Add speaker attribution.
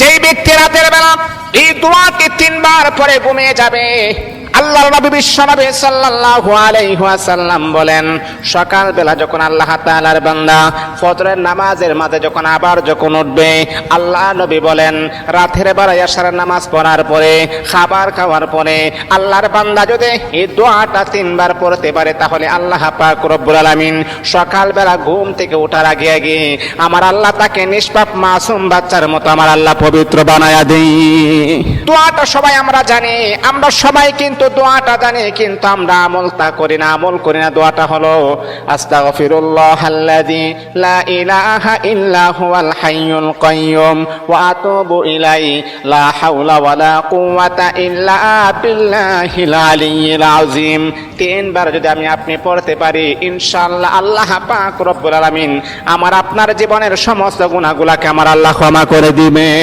Speaker 1: যেই ব্যক্তি রাতের বেলা এই দোয়াটি 3 বার পরে ঘুমিয়ে যাবে, আল্লাহর নবী বিশ্বনবী সাল্লাল্লাহু আলাইহি ওয়াসাল্লাম বলেন, সকাল বেলা যখন আল্লাহ তাআলার বান্দা ফজরের নামাজের মাঝে যখন উঠবে, আল্লাহ নবী বলেন রাতের বেলা এশার নামাজ পড়ার পরে, খাবার খাওয়ার পরে আল্লাহর বান্দা যদি এই দোয়াটা 3 বার পড়তে পারে, তাহলে আল্লাহ পাক রব্বুল আলামিন সকাল বেলা ঘুম থেকে ওঠার আগে আগে আমার আল্লাহ তাকে নিষ্পাপ মাসুম বাচ্চার মতো আমার আল্লাহ পবিত্র বানায়া দেই। দোয়াটা সবাই আমরা জানি, আমরা সবাই কিন্তু দোয়াটা জানি, কিন্তু আমরা আমল করি না। দোয়াটা হলো আস্তাগফিরুল্লাহাল্লাযী লা ইলাহা ইল্লা হুয়াল হাইয়ুল কাইয়্যুম ওয়া আতুবু ইলাইহি লা হাওলা ওয়ালা কুওয়াতা ইল্লা বিল্লাহিল আলিয়্যিল আযীম। 3 বার যদি আপনি পড়তে পারি, ইনশাআল্লাহ আল্লাহ পাক রব্বুল আলামিন আমার আপনার জীবনের সমস্ত গুনাহগুলোকে আমার আল্লাহ ক্ষমা করে দিবেন।